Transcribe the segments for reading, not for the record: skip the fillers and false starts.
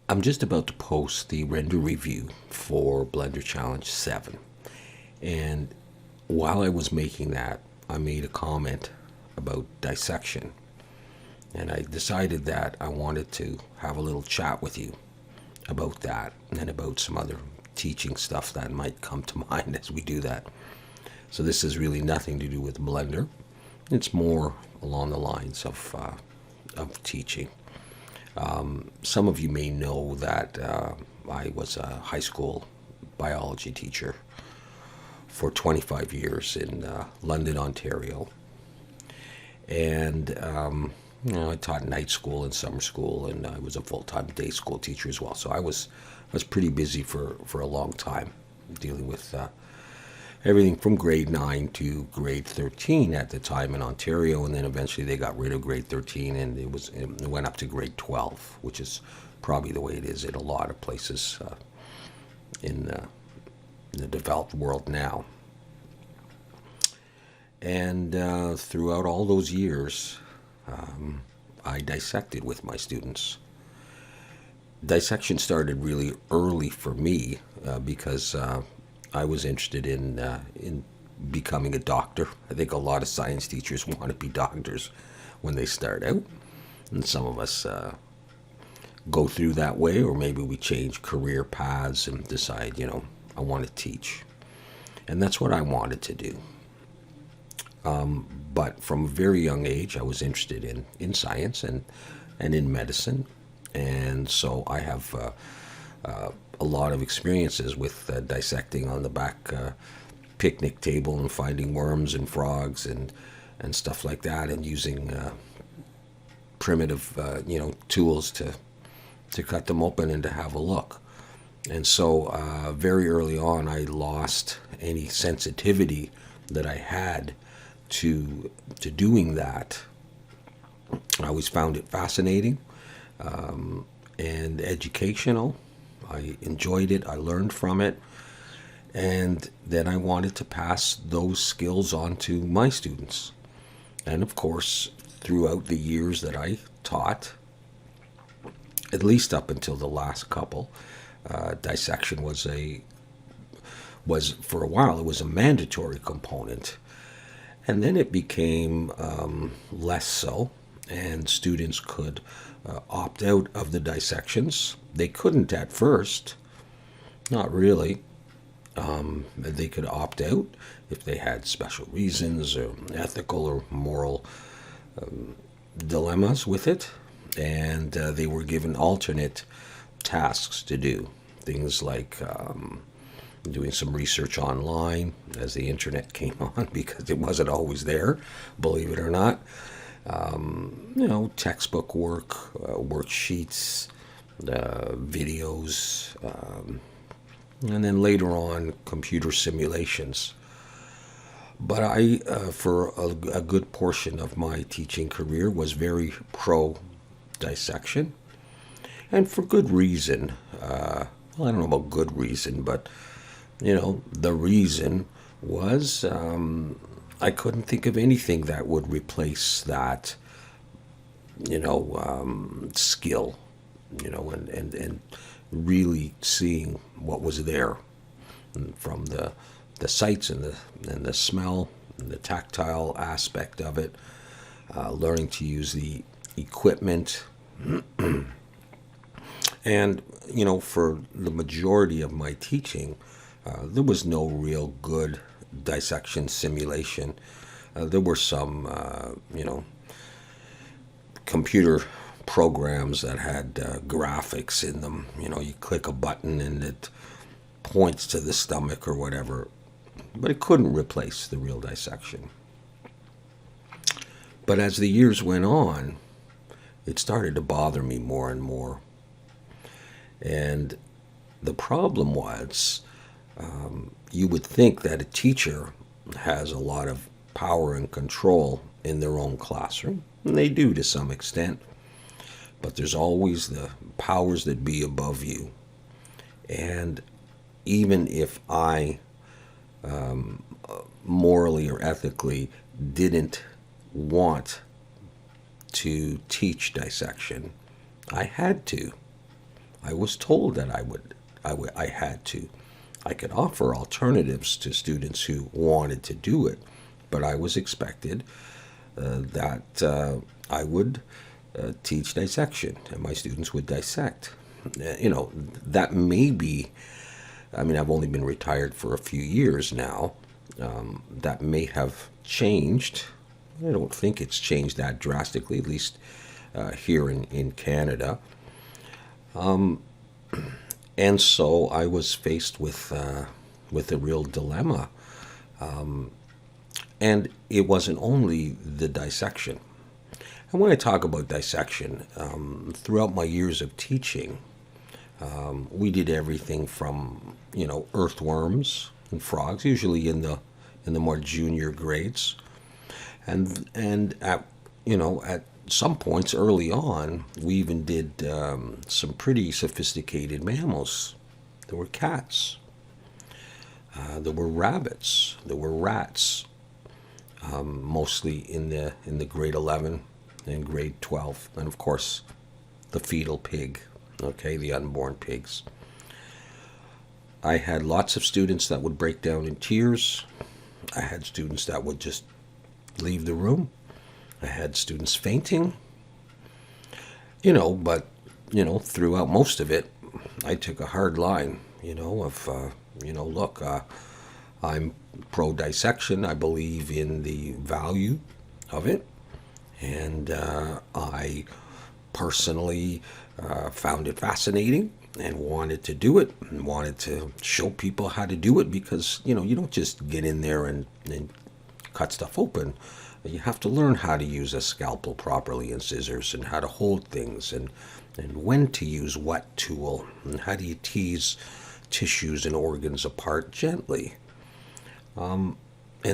I'm just about to post the render review for Blender Challenge 7. And while I was making that, I made a comment about dissection. And I decided that I wanted to have a little chat with you about that and about some other teaching stuff that might come to mind as we do that. So this has really nothing to do with Blender. It's more along the lines of teaching. Some of you may know that I was a high school biology teacher for 25 years in London, Ontario. And I taught night school and summer school, and I was a full-time day school teacher as well. So I was pretty busy for a long time, dealing with everything from grade 9 to grade 13 at the time in Ontario, and then eventually they got rid of grade 13 and it went up to grade 12, which is probably the way it is in a lot of places in the developed world now. And throughout all those years, I dissected with my students. Dissection started really early for me because I was interested in becoming a doctor. I think a lot of science teachers want to be doctors when they start out, and some of us go through that way, or maybe we change career paths and decide, I want to teach, and that's what I wanted to do. But from a very young age, I was interested in science and in medicine, and so I have a lot of experiences with dissecting on the back picnic table and finding worms and frogs and stuff like that, and using primitive tools to cut them open and to have a look. And so very early on, I lost any sensitivity that I had to doing that. I always found it fascinating and educational. I enjoyed it. I learned from it. And then I wanted to pass those skills on to my students. And of course, throughout the years that I taught, at least up until the last couple, dissection was for a while, it was a mandatory component. And then it became less so, and students could opt out of the dissections. They couldn't at first, not really. They could opt out if they had special reasons or ethical or moral dilemmas with it, and they were given alternate tasks to do. Things like doing some research online as the internet came on, because it wasn't always there, believe it or not. Textbook work, worksheets, videos, and then later on, computer simulations. But I, for a good portion of my teaching career, was very pro dissection, and for good reason. I don't know about good reason, but the reason was I couldn't think of anything that would replace that, skill, and really seeing what was there, from the sights and the smell and the tactile aspect of it, learning to use the equipment. And, for the majority of my teaching, there was no real good dissection simulation. There were some, computer programs that had graphics in them. You click a button and it points to the stomach or whatever. But it couldn't replace the real dissection. But as the years went on, it started to bother me more and more. And the problem was, you would think that a teacher has a lot of power and control in their own classroom, and they do to some extent, but there's always the powers that be above you. And even if I morally or ethically didn't want to teach dissection, I had to. I was told that I had to. I could offer alternatives to students who wanted to do it, but I was expected that I would teach dissection and my students would dissect. That may be, I mean, I've only been retired for a few years now. That may have changed. I don't think it's changed that drastically, at least here in Canada. And so I was faced with a real dilemma. And it wasn't only the dissection. And when I talk about dissection, throughout my years of teaching, we did everything from earthworms and frogs, usually in the more junior grades, and at some points early on, we even did some pretty sophisticated mammals. There were cats, there were rabbits, there were rats, mostly in the grade 11 and grade 12, and of course the fetal pig, okay, the unborn pigs. I had lots of students that would break down in tears. I had students that would just leave the room. I had students fainting, but, throughout most of it, I took a hard line, look, I'm pro-dissection. I believe in the value of it. And I personally found it fascinating and wanted to do it and wanted to show people how to do it because, you don't just get in there and cut stuff open. You have to learn how to use a scalpel properly and scissors and how to hold things and when to use what tool and how do you tease tissues and organs apart gently. And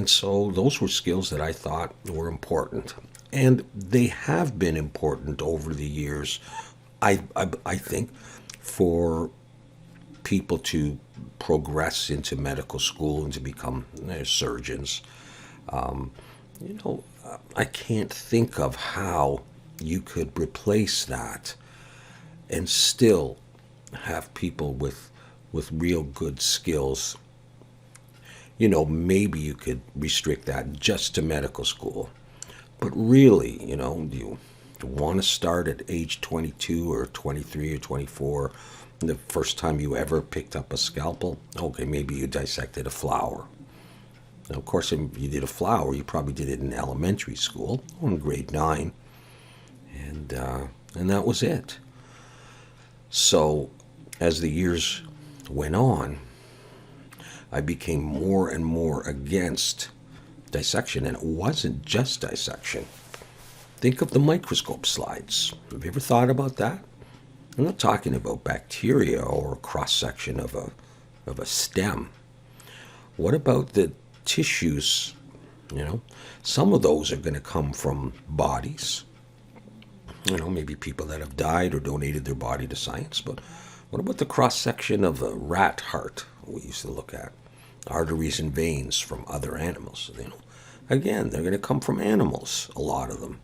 so those were skills that I thought were important. And they have been important over the years, I think, for people to progress into medical school and to become surgeons. I can't think of how you could replace that and still have people with real good skills. Maybe you could restrict that just to medical school. But really, do you want to start at age 22 or 23 or 24, the first time you ever picked up a scalpel? Okay, maybe you dissected a flower. Now, of course, if you did a flower, you probably did it in elementary school, in grade 9, and that was it. So, as the years went on, I became more and more against dissection, and it wasn't just dissection. Think of the microscope slides. Have you ever thought about that? I'm not talking about bacteria or cross-section of a stem. What about the tissues? Some of those are going to come from bodies. Maybe people that have died or donated their body to science. But what about the cross-section of a rat heart we used to look at? Arteries and veins from other animals. Again, they're going to come from animals, a lot of them.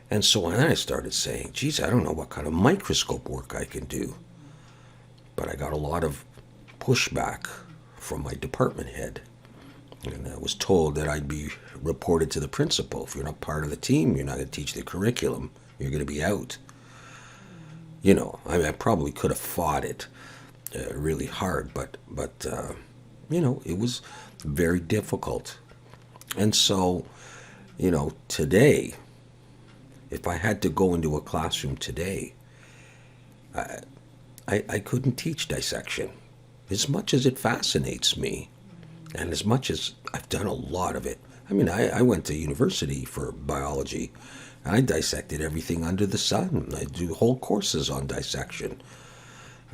And so then I started saying, geez, I don't know what kind of microscope work I can do. But I got a lot of pushback from my department head. And I was told that I'd be reported to the principal. If you're not part of the team, you're not going to teach the curriculum. You're going to be out. I probably could have fought it really hard, but it was very difficult. And so, today, if I had to go into a classroom today, I couldn't teach dissection. As much as it fascinates me, and as much as I've done a lot of it. I went to university for biology. I dissected everything under the sun. I do whole courses on dissection,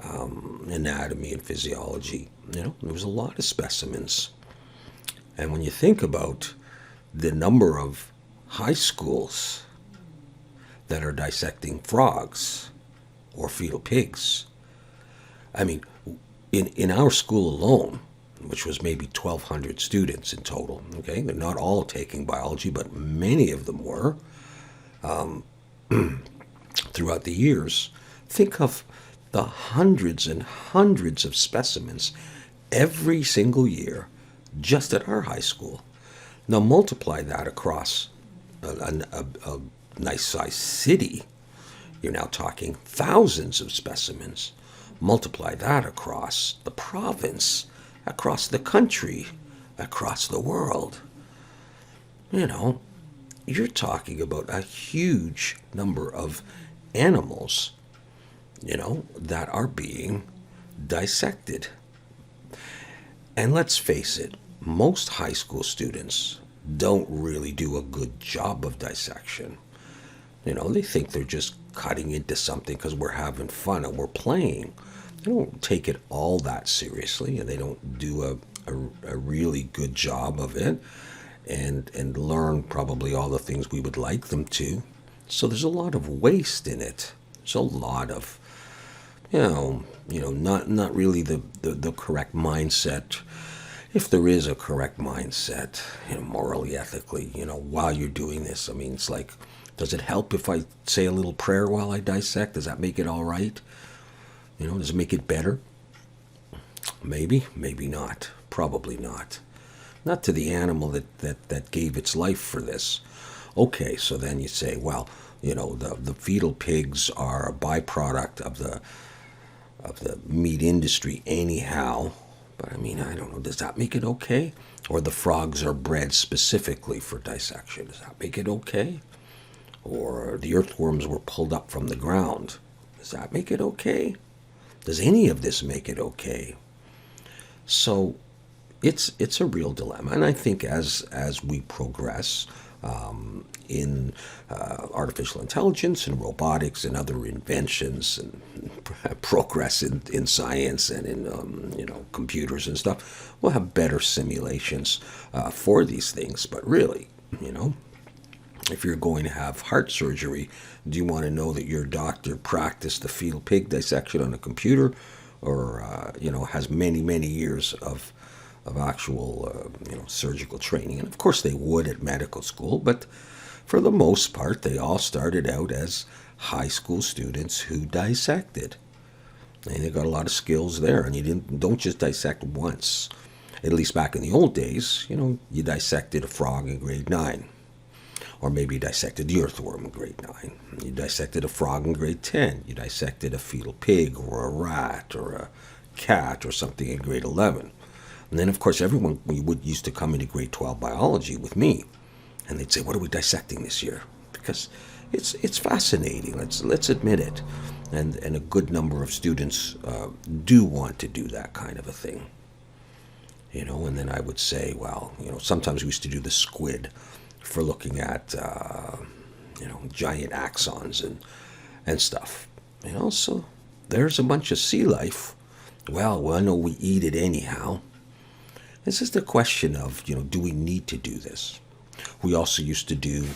anatomy and physiology. There was a lot of specimens. And when you think about the number of high schools that are dissecting frogs or fetal pigs, in our school alone, which was maybe 1,200 students in total, okay? They're not all taking biology, but many of them were throughout the years. Think of the hundreds and hundreds of specimens every single year just at our high school. Now multiply that across a nice sized city. You're now talking thousands of specimens. Multiply that across the province, across the country, across the world. You know, you're talking about a huge number of animals, that are being dissected. And let's face it, most high school students don't really do a good job of dissection. They think they're just cutting into something because we're having fun and we're playing. They don't take it all that seriously, and they don't do a really good job of it and learn probably all the things we would like them to. So there's a lot of waste in it. There's a lot of, not really the correct mindset. If there is a correct mindset, morally, ethically, while you're doing this. I mean, it's like, does it help if I say a little prayer while I dissect? Does that make it all right? Does it make it better? Maybe, maybe not. Probably not. Not to the animal that gave its life for this. Okay, so then you say, well, the fetal pigs are a byproduct of the meat industry anyhow. But I mean, I don't know, does that make it okay? Or the frogs are bred specifically for dissection. Does that make it okay? Or the earthworms were pulled up from the ground. Does that make it okay? Does any of this make it okay? So it's a real dilemma. And I think as we progress in artificial intelligence and robotics and other inventions and progress in science and in computers and stuff, we'll have better simulations for these things. But really, if you're going to have heart surgery, do you want to know that your doctor practiced the fetal pig dissection on a computer, or has many years of actual surgical training? And of course they would at medical school, but for the most part they all started out as high school students who dissected. And they got a lot of skills there, and you don't just dissect once. At least back in the old days, you dissected a frog in grade 9. Or maybe you dissected the earthworm in grade 9. You dissected a frog in grade 10. You dissected a fetal pig or a rat or a cat or something in grade 11. And then, of course, everyone used to come into grade 12 biology with me. And they'd say, what are we dissecting this year? Because it's fascinating, let's admit it. And a good number of students do want to do that kind of a thing. And then I would say, well, sometimes we used to do the squid for looking at, giant axons and stuff. So there's a bunch of sea life. Well, I know we eat it anyhow. It's just a question of, do we need to do this? We also used to do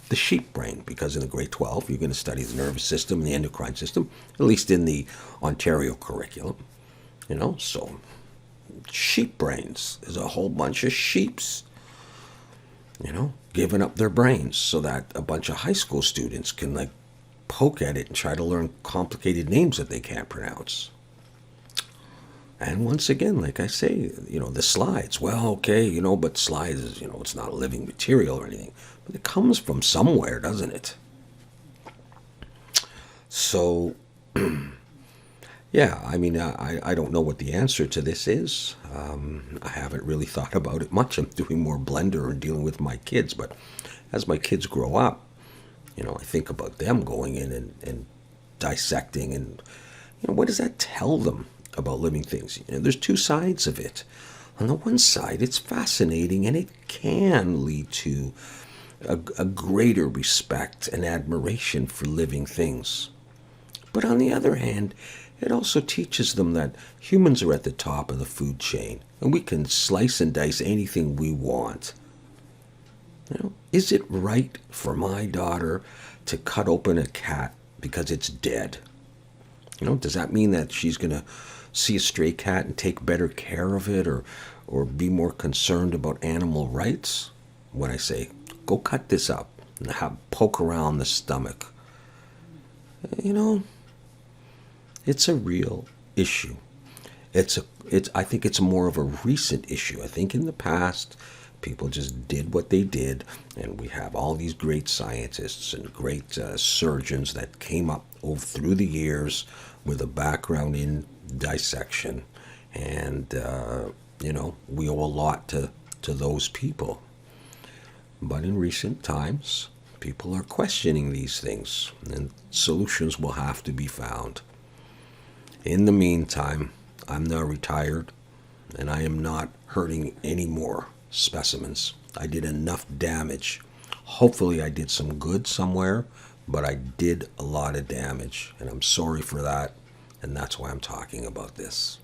the sheep brain, because in the grade 12, you're going to study the nervous system and the endocrine system, at least in the Ontario curriculum. So sheep brains. There's a whole bunch of sheeps, giving up their brains so that a bunch of high school students can poke at it and try to learn complicated names that they can't pronounce. And once again, like I say, the slides. Well, okay, but slides is, it's not living material or anything. But it comes from somewhere, doesn't it? So, yeah, I mean, I don't know what the answer to this is. I haven't really thought about it much. I'm doing more Blender and dealing with my kids. But as my kids grow up, I think about them going in and dissecting. And, what does that tell them about living things? There's two sides of it. On the one side, it's fascinating, and it can lead to a greater respect and admiration for living things. But on the other hand, it also teaches them that humans are at the top of the food chain, and we can slice and dice anything we want. Is it right for my daughter to cut open a cat because it's dead? Does that mean that she's going to see a stray cat and take better care of it, or be more concerned about animal rights? When I say, go cut this up and poke around the stomach. It's a real issue. I think it's more of a recent issue. I think in the past, people just did what they did, and we have all these great scientists and great surgeons that came up over through the years with a background in dissection, and we owe a lot to those people. But in recent times, people are questioning these things, and solutions will have to be found. In the meantime, I'm now retired, and I am not hurting any more specimens. I did enough damage. Hopefully, I did some good somewhere, but I did a lot of damage, and I'm sorry for that, and that's why I'm talking about this.